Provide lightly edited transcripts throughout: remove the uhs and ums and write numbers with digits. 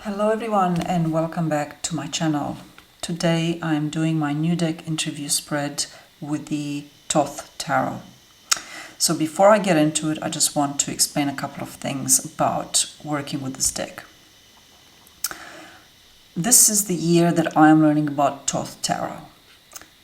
Hello everyone and welcome back to my channel. Today I'm doing my new deck interview spread with the Thoth Tarot. So before I get into it, I just want to explain a couple of things about working with this deck. This is the year that I am learning about Thoth Tarot.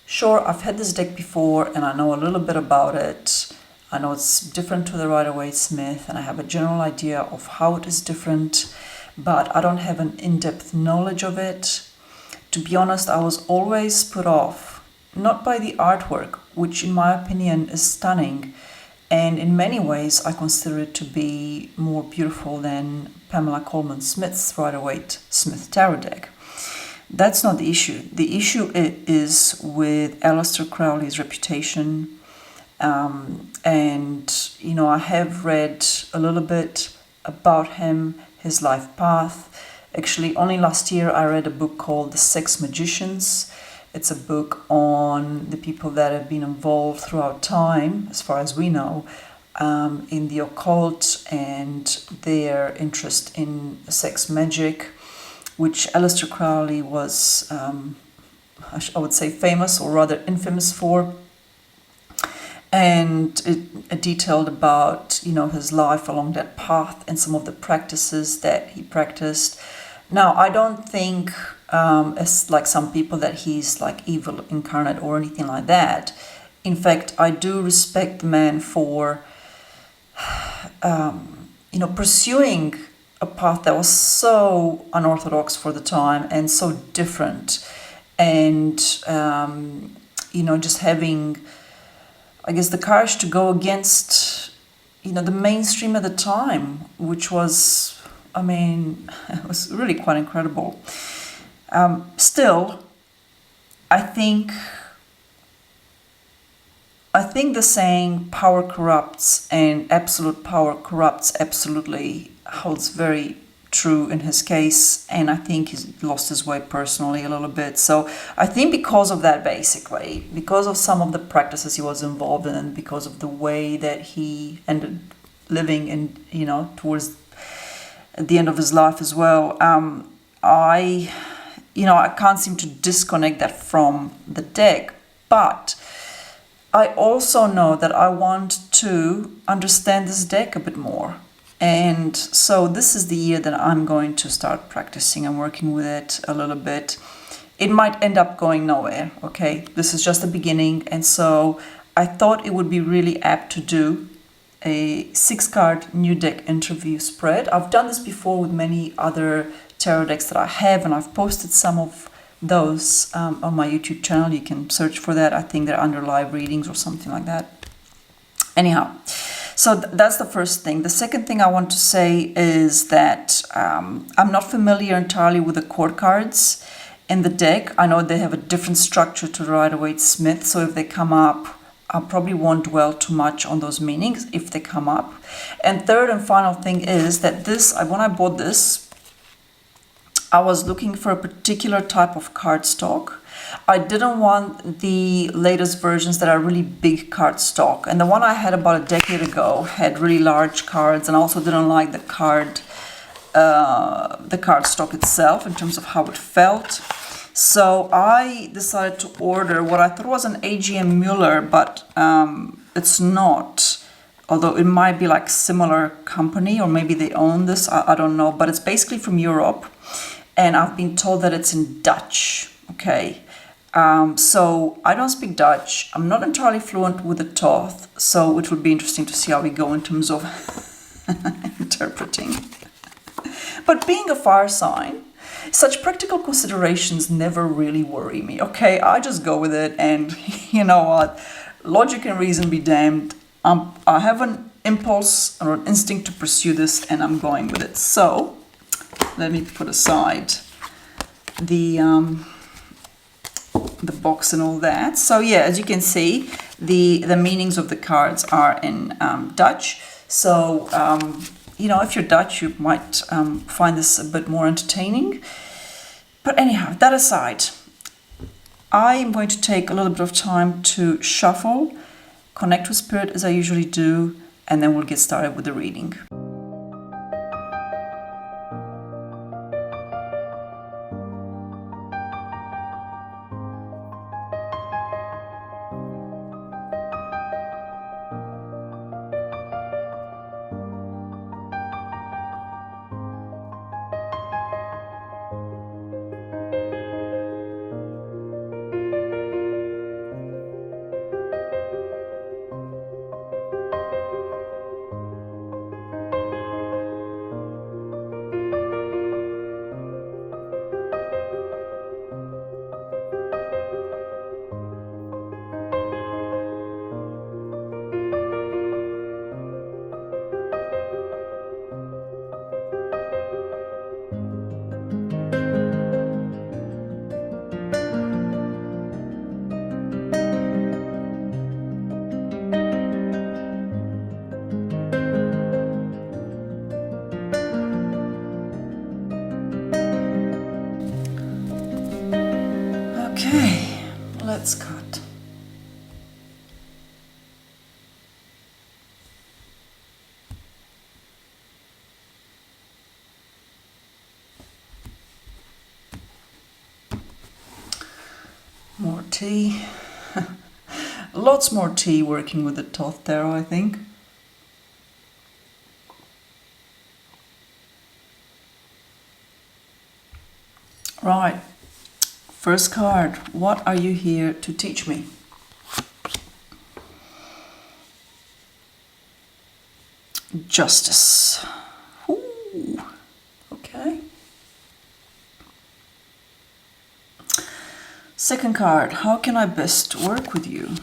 Sure, I've had this deck before and I know a little bit about it. I know it's different to the Rider-Waite-Smith and I have a general idea of how it is different, but I don't have an in-depth knowledge of it. To be honest, I was always put off, not by the artwork, which in my opinion is stunning, and in many ways I consider it to be more beautiful than Pamela Colman Smith's Rider-Waite-Smith tarot deck. That's not the issue. The issue is with Aleister Crowley's reputation, and I have read a little bit about him, his life path. Actually, only last year I read a book called The Sex Magicians. It's a book on the people that have been involved throughout time, as far as we know, in the occult and their interest in sex magic, which Aleister Crowley was, I would say, famous or rather infamous for. And it detailed about, his life along that path and some of the practices that he practiced. Now, I don't think, as like some people, that he's like evil incarnate or anything like that. In fact, I do respect the man for, pursuing a path that was so unorthodox for the time and so different. And, just having, I guess, the courage to go against, the mainstream at the time, which was, it was really quite incredible. Still, I think the saying "power corrupts" and "absolute power corrupts absolutely" holds very true in his case, and I think he's lost his way personally a little bit. So I think because of that, basically, because of some of the practices he was involved in, because of the way that he ended living in, towards the end of his life as well, I can't seem to disconnect that from the deck. But I also know that I want to understand this deck a bit more. And so this is the year that I'm going to start practicing and working with it a little bit. It might end up going nowhere, okay? This is just the beginning. And so I thought it would be really apt to do a 6-card new deck interview spread. I've done this before with many other tarot decks that I have, and I've posted some of those on my YouTube channel. You can search for that. I think they're under live readings or something like that. Anyhow. So that's the first thing. The second thing I want to say is that I'm not familiar entirely with the court cards in the deck. I know they have a different structure to the Rider-Waite-Smith, so if they come up, I probably won't dwell too much on those meanings if they come up. And third and final thing is that when I bought this, I was looking for a particular type of cardstock. I didn't want the latest versions that are really big cardstock. And the one I had about a decade ago had really large cards, and I also didn't like the cardstock itself in terms of how it felt. So I decided to order what I thought was an AGM Mueller, but it's not. Although it might be like similar company, or maybe they own this, I don't know. But it's basically from Europe, and I've been told that it's in Dutch, okay? So I don't speak Dutch. I'm not entirely fluent with the Thoth, so it would be interesting to see how we go in terms of interpreting. But being a fire sign, such practical considerations never really worry me, okay? I just go with it, and you know what? Logic and reason be damned. I have an impulse or an instinct to pursue this, and I'm going with it. So let me put aside the box and all that. So yeah, as you can see, the meanings of the cards are in Dutch. So if you're Dutch, you might find this a bit more entertaining. But anyhow, that aside, I am going to take a little bit of time to shuffle, connect with spirit as I usually do, and then we'll get started with the reading. let's cut. More tea. Lots more tea working with the Thoth Tarot, I think. Right. First card. What are you here to teach me? Justice. Ooh. Okay. Second card. How can I best work with you?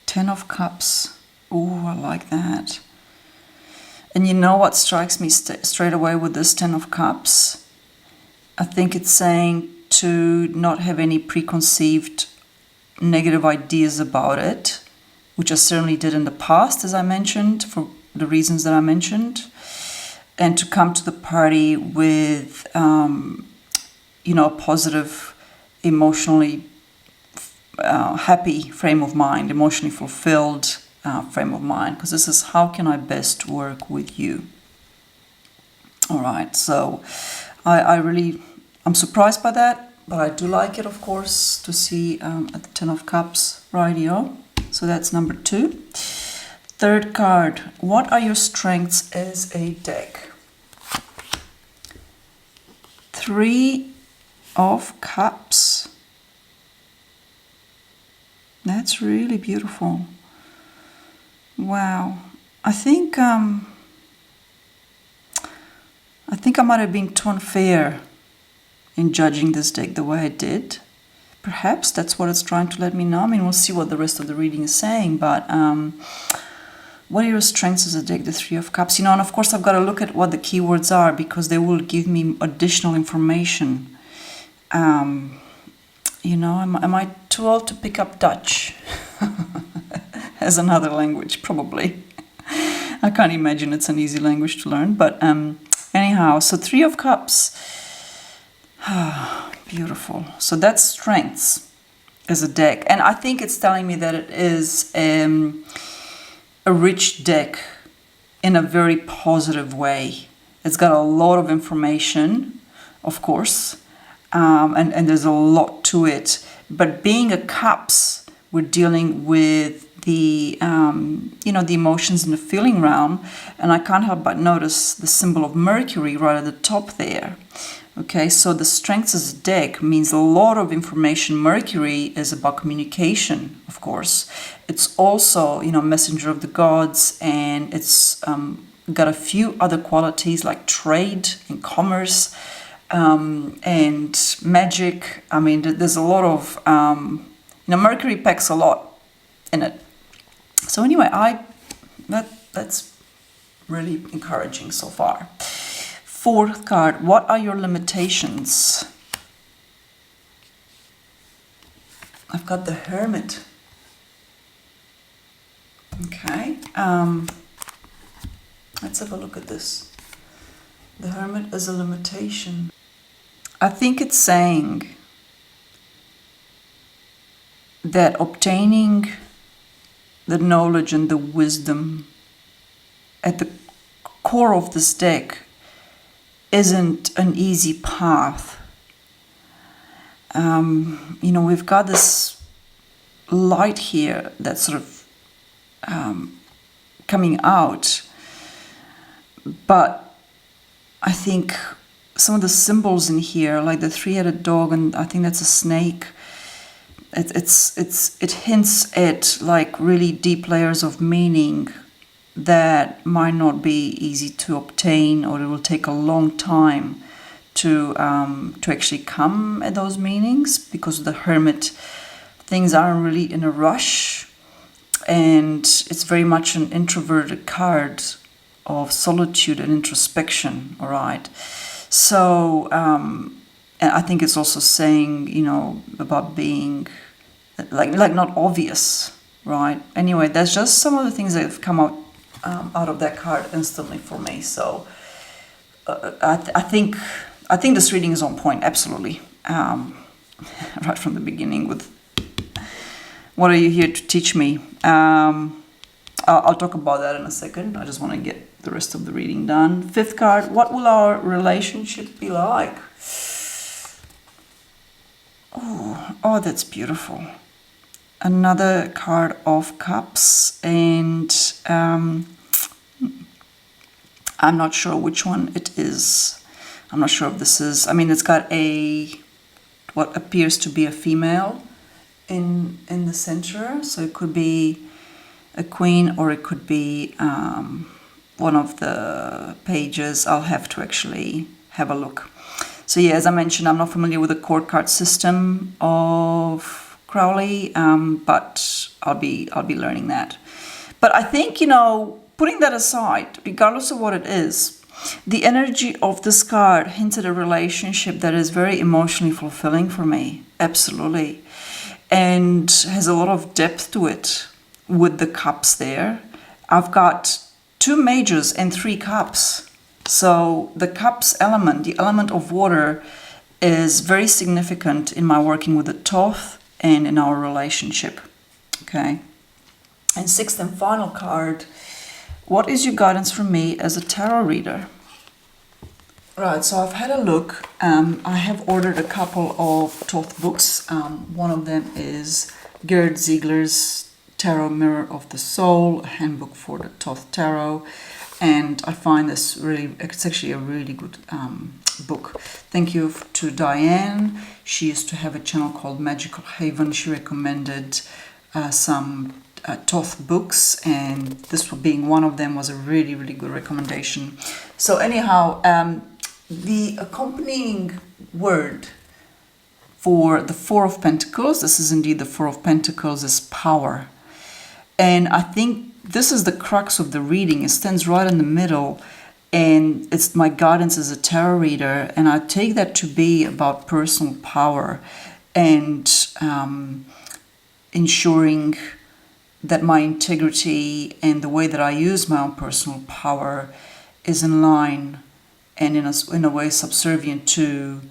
Ten of Cups. Ooh, I like that. And you know what strikes me straight away with this Ten of Cups? I think it's saying to not have any preconceived negative ideas about it, which I certainly did in the past, as I mentioned, for the reasons that I mentioned, and to come to the party with, a positive, emotionally happy frame of mind, emotionally fulfilled frame of mind, because this is how can I best work with you. All right, so I'm surprised by that, but I do like it, of course, to see at the Ten of Cups, rightio. So that's number 2. Third card, what are your strengths as a deck? 3 of Cups. That's really beautiful. Wow. I think I might have been too unfair in judging this deck the way I did. Perhaps that's what it's trying to let me know. I mean, we'll see what the rest of the reading is saying, but what are your strengths as a deck? The 3 of Cups. And of course I've got to look at what the keywords are, because they will give me additional information. Am I too old to pick up Dutch as another language? Probably. I can't imagine it's an easy language to learn, but anyhow, so 3 of Cups. Beautiful. So that's strengths as a deck. And I think it's telling me that it is a rich deck in a very positive way. It's got a lot of information, of course, and there's a lot to it. But being a Cups, we're dealing with the the emotions in the feeling realm, and I can't help but notice the symbol of Mercury right at the top there. Okay, so the strengths as a deck means a lot of information. Mercury is about communication, of course. It's also, messenger of the gods, and it's got a few other qualities like trade and commerce and magic. I mean, there's a lot of, Mercury packs a lot in it. So anyway, that's really encouraging so far. Fourth card, what are your limitations? I've got the Hermit. Okay, let's have a look at this. The Hermit is a limitation. I think it's saying that obtaining the knowledge and the wisdom at the core of this deck isn't an easy path. We've got this light here that's sort of coming out, but I think some of the symbols in here, like the 3-headed dog, and I think that's a snake, it hints at like really deep layers of meaning that might not be easy to obtain, or it will take a long time to actually come at those meanings, because the Hermit, things aren't really in a rush, and it's very much an introverted card of solitude and introspection. All right, so and I think it's also saying, about being like not obvious, right? Anyway, that's just some of the things that have come out of that card instantly for me. So I think this reading is on point, absolutely. right from the beginning with what are you here to teach me? I'll talk about that in a second. I just want to get the rest of the reading done. Fifth card, what will our relationship be like? Oh, that's beautiful. Another card of cups, and I'm not sure which one it is. I'm not sure if this is, I mean, it's got what appears to be a female in the center, so it could be a queen or it could be one of the pages. I'll have to actually have a look. So yeah, as I mentioned, I'm not familiar with the court card system of Crowley, but I'll be learning that. But I think, you know, putting that aside, regardless of what it is, the energy of this card hints at a relationship that is very emotionally fulfilling for me, absolutely, and has a lot of depth to it with the cups there. I've got 2 majors and 3 cups. So the cups element, the element of water, is very significant in my working with the Thoth and in our relationship. Okay. And 6th and final card, what is your guidance for me as a tarot reader? Right, so I've had a look. I have ordered a couple of Thoth books. One of them is Gerd Ziegler's Tarot Mirror of the Soul, a handbook for the Thoth Tarot. And I find this it's actually a really good book. Thank you to Diane. She used to have a channel called Magical Haven. She recommended some Thoth books, and this being one of them was a really, really good recommendation. So anyhow, the accompanying word for the Four of Pentacles, this is indeed the Four of Pentacles, is power. And I think this is the crux of the reading. It stands right in the middle, and it's my guidance as a tarot reader, and I take that to be about personal power and ensuring that my integrity and the way that I use my own personal power is in line and in a way subservient to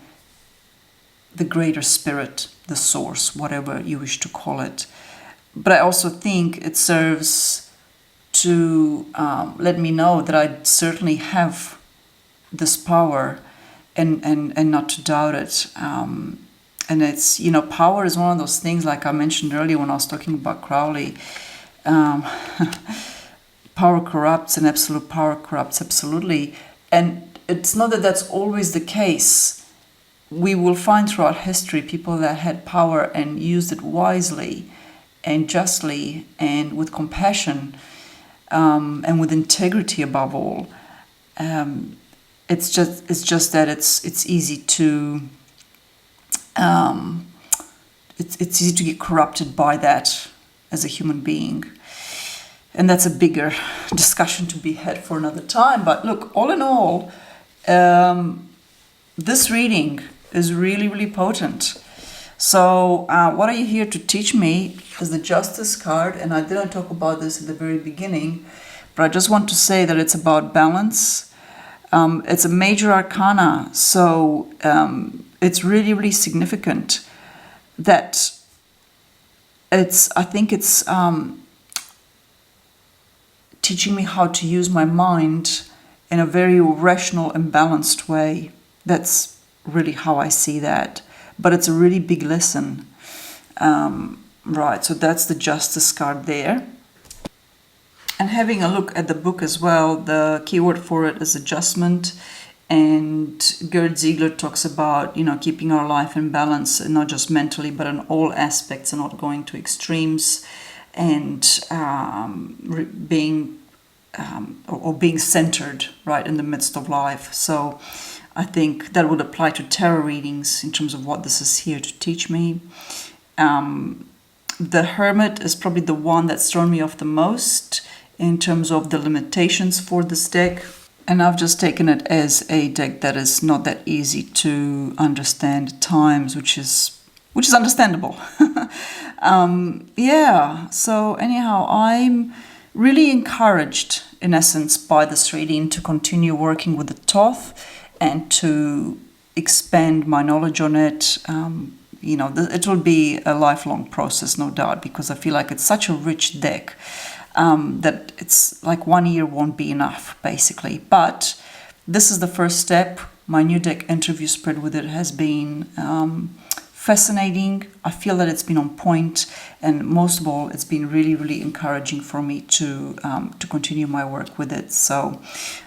the greater spirit, the source, whatever you wish to call it. But I also think it serves to let me know that I certainly have this power and not to doubt it. And it's, you know, power is one of those things, like I mentioned earlier when I was talking about Crowley. Power corrupts and absolute power corrupts, absolutely. And it's not that that's always the case. We will find throughout history people that had power and used it wisely and justly and with compassion and with integrity above all. It's just that it's easy to it's easy to get corrupted by that as a human being. And that's a bigger discussion to be had for another time. But look, all in all, this reading is really, really potent. So what are you here to teach me is the Justice card. And I didn't talk about this at the very beginning, but I just want to say that it's about balance. It's a major arcana, so it's really, really significant that I think it's teaching me how to use my mind in a very rational and balanced way. That's really how I see that. But it's a really big lesson. Right, so that's the Justice card there. And having a look at the book as well, the keyword for it is adjustment. And Gerd Ziegler talks about, you know, keeping our life in balance, and not just mentally, but in all aspects, and not going to extremes, and being centered right in the midst of life. So I think that would apply to tarot readings in terms of what this is here to teach me. The Hermit is probably the one that's thrown me off the most in terms of the limitations for this deck. And I've just taken it as a deck that is not that easy to understand at times, which is understandable. Yeah, so anyhow, I'm really encouraged, in essence, by this reading to continue working with the Thoth and to expand my knowledge on it, it will be a lifelong process, no doubt, because I feel like it's such a rich deck that it's like 1 year won't be enough, basically. But this is the first step. My new deck interview spread with it has been fascinating. I feel that it's been on point, and most of all, it's been really, really encouraging for me to continue my work with it. So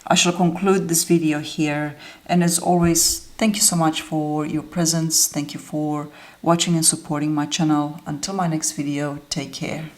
I shall conclude this video here, and as always, thank you so much for your presence. Thank you for watching and supporting my channel. Until my next video, take care.